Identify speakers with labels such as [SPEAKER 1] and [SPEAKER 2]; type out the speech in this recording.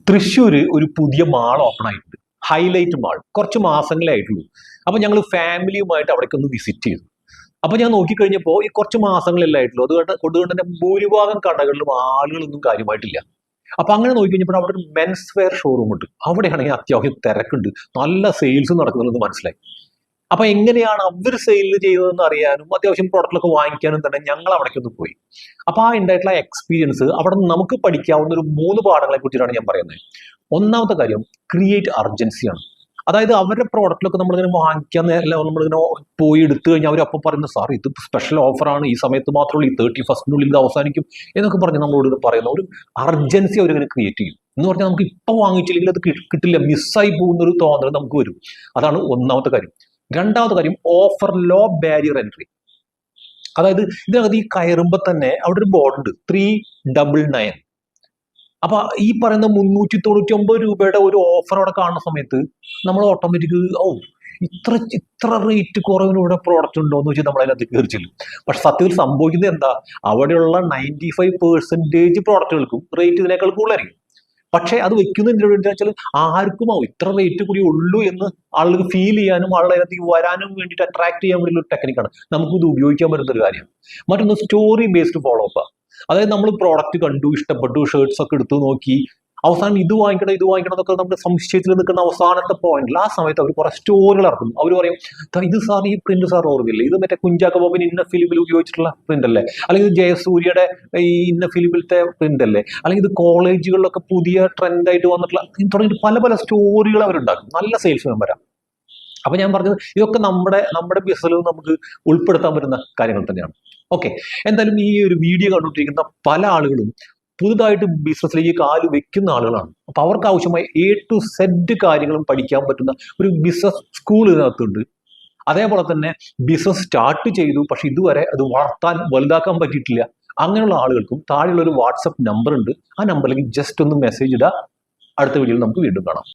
[SPEAKER 1] തൃശ്ശൂര് ഒരു പുതിയ mall open ആയിട്ടുണ്ട്. Highlight mall. കുറച്ച് മാസങ്ങളേ ആയിട്ടുള്ളൂ. അപ്പൊ ഞങ്ങൾ ഫാമിലിയുമായിട്ട് അവിടേക്ക് ഒന്ന് വിസിറ്റ് ചെയ്തു. അപ്പൊ ഞാൻ നോക്കിക്കഴിഞ്ഞപ്പോൾ ഈ കുറച്ച് മാസങ്ങളല്ലേ ആയിട്ടുള്ളൂ. അതുകൊണ്ട് തന്നെ ഭൂരിഭാഗം കടകളിലും ആളുകളൊന്നും കാര്യമായിട്ടില്ല. അപ്പൊ അങ്ങനെ നോക്കിക്കഴിഞ്ഞപ്പോൾ അവിടെ ഒരു മെൻസ് വെയർ ഷോറൂം ഉണ്ട്. അവിടെയാണെങ്കിൽ അത്യാവശ്യം തിരക്കുണ്ട്, നല്ല സെയിൽസ് നടക്കുന്നുണ്ടെന്ന് മനസ്സിലായി. അപ്പൊ എങ്ങനെയാണ് അവർ സെയിൽ ചെയ്തതെന്ന് അറിയാനും അത്യാവശ്യം പ്രോഡക്റ്റിലൊക്കെ വാങ്ങിക്കാനും തന്നെ ഞങ്ങൾ അവിടേക്കൊന്ന് പോയി. അപ്പൊ ആ ഉണ്ടായിട്ടുള്ള എക്സ്പീരിയൻസ് അവിടെ നമുക്ക് പഠിക്കാവുന്ന ഒരു 3 പാഠങ്ങളെ കുറിച്ചിട്ടാണ് ഞാൻ പറയുന്നത്. ഒന്നാമത്തെ കാര്യം ക്രിയേറ്റ് അർജൻസിയാണ്. അതായത് അവരുടെ പ്രോഡക്റ്റിലൊക്കെ നമ്മളിങ്ങനെ വാങ്ങിക്കാൻ നമ്മളിങ്ങനെ പോയി എടുത്തു കഴിഞ്ഞാൽ അവരപ്പം പറയുന്നത് സാർ ഇത് സ്പെഷ്യൽ ഓഫറാണ്, ഈ സമയത്ത് മാത്രമേ ഈ 31st ഇത് അവസാനിക്കും എന്നൊക്കെ പറഞ്ഞ് നമ്മളോട് പറയുന്ന ഒരു അർജൻസി അവരിങ്ങനെ ക്രിയേറ്റ് ചെയ്യും. എന്ന് പറഞ്ഞാൽ നമുക്ക് ഇപ്പം വാങ്ങിച്ചില്ലെങ്കിൽ അത് കിട്ടില്ല, മിസ്സായി പോകുന്ന ഒരു തോന്നൽ നമുക്ക് വരും. അതാണ് ഒന്നാമത്തെ കാര്യം. രണ്ടാമത്തെ കാര്യം ഓഫർ ലോ ബാരിയർ എൻട്രി. അതായത് ഇതിനകത്ത് ഈ കയറുമ്പോൾ തന്നെ അവിടെ ഒരു ബോർഡ് ഉണ്ട് 399. അപ്പൊ ഈ പറയുന്ന 399 രൂപയുടെ ഒരു ഓഫർ അവിടെ കാണുന്ന സമയത്ത് നമ്മൾ ഓട്ടോമാറ്റിക് ഇത്ര റേറ്റ് കുറവിലൂടെ പ്രോഡക്റ്റ് ഉണ്ടോ എന്ന് വെച്ചാൽ നമ്മൾ അതിനകത്ത് കയറി ചെല്ലും. പക്ഷെ സത്യത്തിൽ സംഭവിക്കുന്നത് എന്താ, അവിടെയുള്ള 95% പ്രോഡക്റ്റുകൾക്കും റേറ്റ് ഇതിനേക്കാൾ കൂടുതലായിരിക്കും. പക്ഷെ അത് വെക്കുന്ന എന്തിനു വേണ്ടി വെച്ചാൽ ആർക്കും ഇത്ര റേറ്റ് കൂടി ഉള്ളൂ എന്ന് ആളുകൾ ഫീൽ ചെയ്യാനും ആളുകൾ അതിനകത്തേക്ക് വരാനും വേണ്ടിയിട്ട് അട്രാക്ട് ചെയ്യാൻ വേണ്ടിയുള്ള ഒരു ടെക്നിക്കാണ്. നമുക്കിത് ഉപയോഗിക്കാൻ പറ്റുന്ന ഒരു കാര്യമാണ്. മറ്റൊന്ന് സ്റ്റോറി ബേസ്ഡ് ഫോളോ അപ്പ്. അതായത് നമ്മൾ പ്രോഡക്റ്റ് കണ്ടു, ഇഷ്ടപ്പെട്ടു, ഷർട്ട്സ് ഒക്കെ എടുത്തു നോക്കി, അവസാനം ഇത് വാങ്ങിക്കണം എന്നൊക്കെ നമ്മുടെ സംശയത്തിൽ നിൽക്കുന്ന അവസാനത്തെ പോയിന്റിൽ ആ സമയത്ത് അവർ കുറെ സ്റ്റോറികൾ ഇറക്കും. അവർ പറയും ഇത് സാർ ഈ പ്രിന്റ് സാർ ഓർമ്മയില്ലേ, ഇത് മറ്റേ കുഞ്ചാക്ക ബോബൻ ഇന്ന ഫിലിമിൽ ഉപയോഗിച്ചിട്ടുള്ള പ്രിന്റ് അല്ലേ, അല്ലെങ്കിൽ ഇത് ജയസൂര്യയുടെ ഈ ഇന്ന ഫിലിമിലത്തെ പ്രിന്റ് അല്ലേ, അല്ലെങ്കിൽ ഇത് കോളേജുകളിലൊക്കെ പുതിയ ട്രെൻഡായിട്ട് വന്നിട്ടുള്ള തുടങ്ങിയിട്ട് പല സ്റ്റോറികൾ അവരുണ്ടാക്കും. നല്ല സെയിൽസ് മെമ്പറാണ്. അപ്പൊ ഞാൻ പറഞ്ഞത് ഇതൊക്കെ നമ്മുടെ ബിസിനസ്സിൽ നമുക്ക് ഉൾപ്പെടുത്താൻ പറ്റുന്ന കാര്യങ്ങൾ തന്നെയാണ്. ഓക്കെ, എന്തായാലും ഈ ഒരു വീഡിയോ കണ്ടുകൊണ്ടിരിക്കുന്ന പല ആളുകളും പുതുതായിട്ട് ബിസിനസ്സിലേക്ക് കാല് വെക്കുന്ന ആളുകളാണ്. അപ്പൊ അവർക്ക് ആവശ്യമായ A to Z കാര്യങ്ങളും പഠിക്കാൻ പറ്റുന്ന ഒരു ബിസിനസ് സ്കൂൾ ഇതിനകത്തുണ്ട്. അതേപോലെ തന്നെ ബിസിനസ് സ്റ്റാർട്ട് ചെയ്തു, പക്ഷെ ഇതുവരെ അത് വലുതാക്കാൻ പറ്റിയിട്ടില്ല. അങ്ങനെയുള്ള ആളുകൾക്കും താഴെയുള്ള ഒരു വാട്സപ്പ് നമ്പർ ഉണ്ട്. ആ നമ്പറിലേക്ക് ജസ്റ്റ് ഒന്ന് മെസ്സേജ് ഇടുക. അടുത്ത വീഡിയോയിൽ നമുക്ക് വീണ്ടും കാണാം.